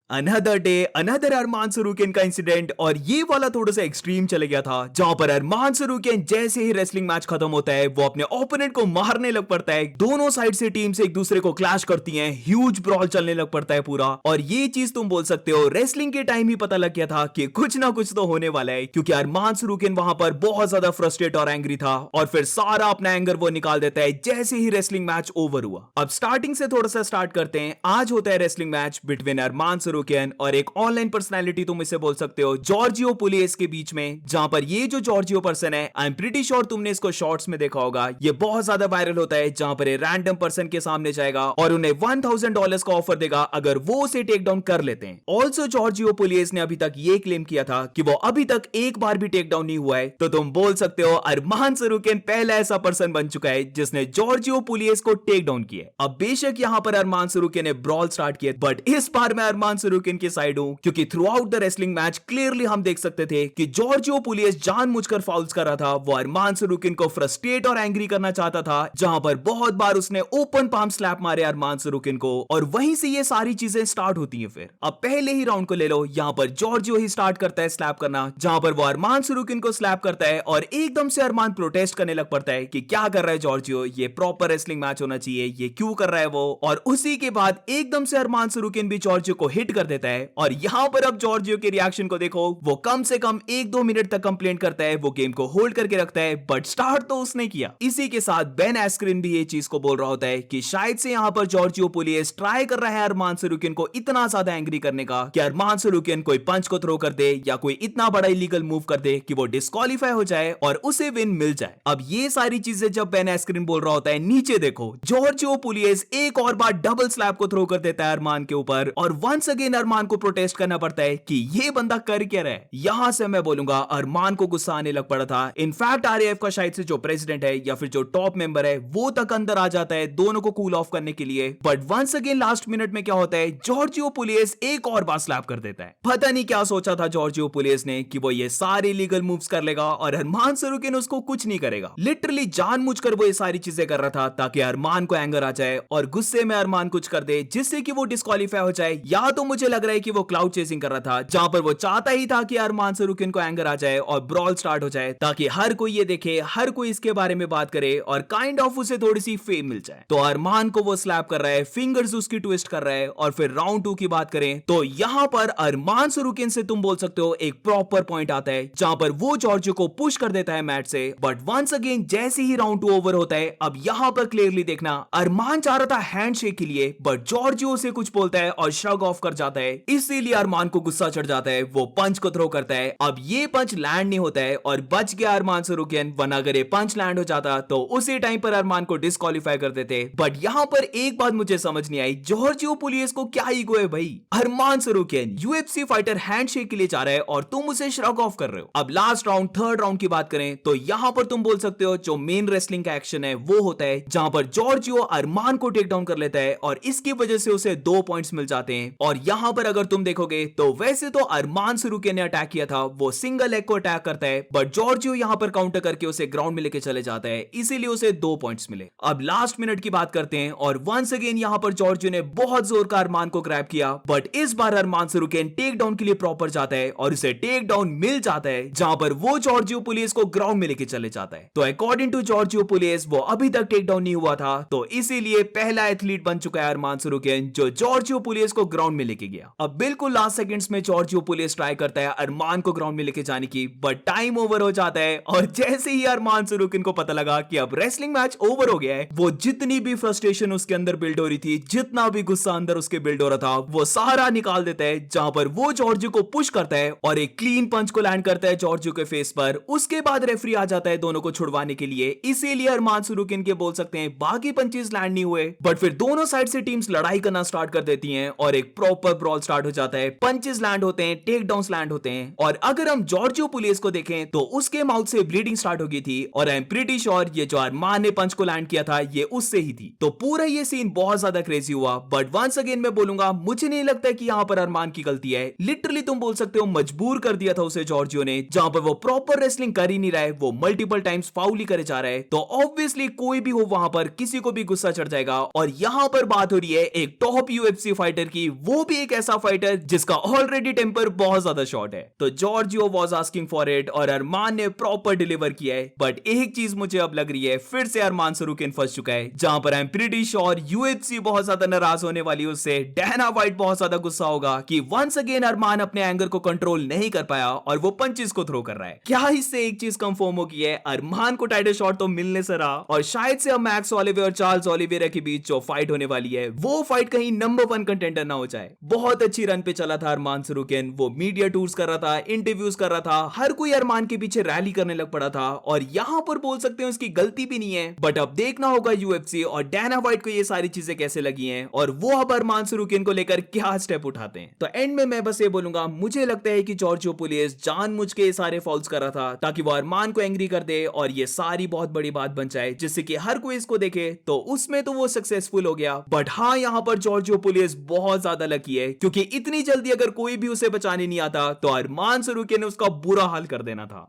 Another day another अरमान सरूकिन का incident, और ये वाला थोड़ा सा एक्सट्रीम चले गया था, जहां पर अरमान सरूकिन जैसे ही रेसलिंग मैच खत्म होता है वो अपने ओपोनेंट को मारने लग पड़ता है। दोनों साइड से टीम्स एक दूसरे को क्लैश करती हैं, ह्यूज ब्रॉल चलने लग पड़ता है पूरा। और ये चीज तुम बोल सकते हो रेसलिंग के टाइम ही पता लग गया था कि कुछ ना कुछ तो होने वाला है, क्योंकि अरमान सरूकिन वहां पर बहुत ज्यादा फ्रस्ट्रेट और एंग्री था, और फिर सारा अपना एंगर वो निकाल देता है जैसे ही रेसलिंग मैच ओवर हुआ। अब स्टार्टिंग से थोड़ा सा स्टार्ट करते हैं। आज होता है रेसलिंग मैच बिटवीन अरमान सरूकिन और एक ऑनलाइन पर्सनालिटी, तुम इसे बोल सकते हो जॉर्जियो पुलिस के बीच में, जहां पर ये जो जॉर्जियो पर्सन है, आई एम प्रीटी श्योर तुमने इसको शॉर्ट्स में देखा होगा, ये बहुत ज्यादा वायरल होता है, जहां पर रैंडम पर्सन के सामने जाएगा और उन्हें $1000 का ऑफर देगा अगर वो उसे टेक डाउन कर लेते हैं। ऑल्सो जॉर्जियो पुलिस ने अभी तक ये क्लेम किया था कि वो अभी तक एक बार भी टेक डाउन नहीं हुआ है। तो तुम बोल सकते हो अरमान सरूकिन पहला ऐसा पर्सन बन चुका है जिसने जॉर्जियो पुलिस को टेक डाउन किया। अब बेशक यहां पर अरमान सरूकिन ने ब्रॉल स्टार्ट किया, बट इस बार मैं अरमान सरूकिन की साइड हूं, क्योंकि through out the wrestling match clearly हम देख सकते थे कि जॉर्जियो पुलिस जानबूझकर फाउल्स कर रहा था। वो अरमान सरूकिन को फ्रस्ट्रेट और एंग्री करना चाहता था, जहां पर बहुत बार उसने ओपन पाम स्लैप मारे अरमान सरूकिन को, और वहीं से ये सारी चीजें स्टार्ट होती हैं। फिर अब पहले ही राउंड को ले लो, यहां पर जॉर्जियो ही स्टार्ट करता है स्लैप करना, जहां पर वो अरमान सरूकिन को स्लैप करता है और एकदम से अरमान प्रोटेस्ट करने लग पड़ता है कि क्या कर रहा है जॉर्जियो, ये प्रॉपर रेसलिंग मैच होना चाहिए, ये क्यों कर रहा है वो। और उसी के बाद एकदम से अरमान सरूकिन भी जॉर्जियो को हिट कर देता है, और यहां पर अब जॉर्जियो के रिएक्शन को देखो, वो कम से कम 1-2 मिनट तक कंप्लेंट करता है, वो गेम को होल्ड करके रखता है, बट स्टार्ट तो उसने किया। इसी के साथ बेन एस्क्रिन भी ये चीज को बोल रहा होता है कि शायद से यहां पर जॉर्जियो पुलिस ट्राई कर रहा है अरमान सरूकिन को इतना ज्यादा एंग्री करने का कि अरमान सरूकिन कोई पंच को थ्रो कर दे या कोई इतना बड़ा इलीगल मूव कर दे कि वो डिस्क्वालीफाई हो जाए और उसे विन मिल जाए। अब ये सारी चीजें जब बेन एस्क्रिन बोल रहा होता है, नीचे देखो जॉर्जियो पुलिस एक और बार डबल स्लैप को थ्रो कर देता है अरमान के ऊपर, और वंस अगेन अरमान को प्रोटेस्ट करना पड़ता है कि ये बंदा कर क्या रहा है। यहां से मैं बोलूंगा अरमान को गुस्सा आने लग पड़ा था। इनफैक्ट आरएएफ का शायद से जो प्रेसिडेंट है या फिर जो टॉप मेंबर है वो तक अंदर आ जाता है दोनों को कूल ऑफ करने के लिए, but once again last minute में क्या होता है, जॉर्जियो पुलिस एक और बार स्लैप कर देता है। पता नहीं क्या सोचा था जॉर्जियो पुलिस ने कि वो ये सारे लीगल मूव्स कर लेगा और अरमान सरूकिन उसको कुछ नहीं करेगा। लिटरली जानबूझकर वो ये सारी चीजें कर रहा था ताकि अरमान को एंगर आ जाए और गुस्से में अरमान कुछ कर दे जिससे कि वो डिस्क्वालीफाई हो जाए। या तो मुझे लग रहा है कि वो क्लाउड चेसिंग कर रहा था, जहां पर वो चाहता ही था कि अरमान सरूकिन को एंगर आ जाए और ब्रॉल स्टार्ट हो जाए, ताकि हर कोई ये देखे, हर कोई इसके बारे में बात करे और काइंड ऑफ उसे थोड़ी सी फेम मिल जाए। तो अरमान को वो स्लैप कर रहा है, फिंगर्स उसकी ट्विस्ट कर रहा है। और फिर राउंड 2 की बात करें तो यहां पर अरमान सरूकिन से तुम बोल सकते हो एक प्रॉपर पॉइंट आता है, जहां पर वो जॉर्जियो को पुश कर देता है मैट से। बट वंस अगेन जैसे ही राउंड 2 ओवर होता है, अब यहां पर क्लियरली देखना अरमान चाह रहा था हैंडशेक के लिए, बट जॉर्जियो से कुछ बोलता है और श्रग ऑफ कर जाता है। इसीलिए अरमान को गुस्सा चढ़ जाता है, वो पंच को थ्रो करता है। अब ये पंच लैंड नहीं होता है और बच गया अरमान सरूकिन, वरना अगर ये पंच लैंड हो जाता तो उसी टाइम पर अरमान को डिस्क्वालीफाई कर देते। बट यहां पर एक बात मुझे समझ नहीं आई, जॉर्जियो पुलिस को क्या ईगो है भाई, अरमान सरूकिन यूएफसी फाइटर हैंडशेक के लिए जा रहा है और तुम उसे श्रग ऑफ कर रहे हो। अब लास्ट राउंड थर्ड राउंड की बात करें तो यहां पर तुम बोल सकते हो जो मेन रेसलिंग का एक्शन है वो होता है, जहां पर जॉर्जियो अरमान को टेक डाउन कर लेता है और इसकी वजह से उसे 2 पॉइंट्स मिल जाते हैं। और यहां पर अगर तुम देखोगे तो वैसे तो अरमान सरूकिन ने अटैक किया था, वो सिंगल लेग को अटैक करता है, बट जॉर्जियो यहां पर काउंटर करके उसे ग्राउंड में लेके चले जाता है, इसीलिए उसे 2 पॉइंट्स मिले। अब लास्ट मिनट की बात करते हैं और वंस अगेन यहां पर जॉर्जियो ने बहुत जोर का अरमान को ग्रैब किया, बट इस बार अरमान सरूकिन टेक डाउन के लिए प्रॉपर जाता है और उसे टेक डाउन मिल जाता है, जहां पर वो जॉर्जियो पुलिस को ग्राउंड में लेके चले जाता है। तो अकॉर्डिंग टू जॉर्जियो पुलिस वो अभी तक टेक डाउन नहीं हुआ था, तो इसीलिए पहला एथलीट बन चुका है अरमान सरूकिन जो जॉर्जियो पुलिस को ग्राउंड में लेके गया। अब बिल्कुल लास्ट सेकंड्स में जॉर्जियो पुलिस ट्राई करता है अरमान को ग्राउंड में लेके जाने की, बट टाइम ओवर हो जाता है। और जैसे ही अरमान सरूकिन को पता लगा कि अब रेसलिंग मैच ओवर हो गया है, वो जितनी भी फ्रस्ट्रेशन उसके अंदर बिल्ड हो रही थी, जितना भी गुस्सा अंदर उसके बिल्ड हो रहा था, वो सारा निकाल देता है, जहां पर वो जॉर्जियो को पुश करता है और एक क्लीन पंच को लैंड करता है जॉर्जियो के फेस पर। उसके बाद रेफरी आ जाता है दोनों को छुड़वाने के लिए, इसीलिए अरमान सरूकिन के बोल सकते हैं बाकी पंचेस लैंड नहीं हुए, बट फिर दोनों साइड से टीम्स लड़ाई करना स्टार्ट कर देती हैं और एक प्रॉपर ब्रॉल स्टार्ट हो जाता है। पंचेस लैंड होते हैं, टेक डाउन्स लैंड होते हैं, और अगर हम जॉर्जियो पुलिस को देखें तो उसके माउथ से ब्लीडिंग स्टार्ट हो गई थी, और आई एम प्रीटी श्योर ये जो अरमान ने पंच को लैंड किया था ये उससे ही थी। तो पूरा ये सीन बहुत ज्यादा क्रेजी हुआ, बट वंस अगेन मैं बोलूंगा मुझे नहीं लगता कि यहां पर अरमान की गलती है। लिटरली तुम बोल सकते हो मजबूर कर दिया था उसे जॉर्जियो ने, जहां पर वो प्रॉपर रेसलिंग कर ही नहीं रहा है, वो मल्टीपल टाइम्स फाउल ही करे जा रहा है। तो ऑब्वियसली कोई भी हो वहां पर किसी को भी गुस्सा चढ़ जाएगा। और यहां पर बात हो रही है एक टॉप यूएफसी फाइटर की, वो भी एक ऐसा फाइटर जिसका ऑलरेडी टेम्पर बहुत ज्यादा शॉर्ट है। तो Giorgio was asking for it और अरमान ने प्रॉपर डिलीवर किया है। बट एक चीज मुझे अब लग रही है, फिर से अरमान सरूकिन फंस चुका है, जहां पर I am pretty sure UFC बहुत ज्यादा नाराज होने वाली है उससे। डैना व्हाइट बहुत ज्यादा गुस्सा होगा कि वंस अगेन अरमान अपने एंगर को कंट्रोल नहीं कर पाया और वो पंचेस को थ्रो कर रहा है। क्या इससे एक चीज कंफर्म हो गई है, अरमान को टाइटल शॉट तो मिलने से रहा और शायद से अब मैक्स ओलिवेरा और चार्ल्स ओलिवेरा के बीच जो फाइट होने वाली है वो फाइट कहीं नंबर 1 कंटेंडर ना हो जाए। बहुत अच्छी रन पे चला था अरमान सरूकिन, वो मीडिया टूर्स कर रहा था, इंटरव्यूज कर रहा था, हर कोई अरमान के पीछे रैली करने लग पड़ा था और यहां पर बोल सकते हैं उसकी गलती भी नहीं है। बट अब देखना होगा यूएफसी और डैना व्हाइट को ये सारी चीजें कैसे लगी हैं और वो अब अरमान सरूकिन को लेकर क्या स्टेप उठाते हैं। तो एंड में मैं बस ये बोलूंगा, मुझे लगता है कि जॉर्जियो पुलिस जानबूझ के सारे फॉल्स कर रहा था ताकि वो अरमान को एंग्री कर दे और ये सारी बहुत बड़ी बात बन जाए जिससे कि हर कोई इसको देखे। तो उसमें तो वो सक्सेसफुल हो गया। बट हाँ, यहां पर जॉर्जियो पुलिस बहुत ज्यादा लकी है क्योंकि इतनी जल्दी अगर कोई भी उसे बचाने नहीं आता तो अरमान सरूकिन ने उसका बुरा हाल कर देना था।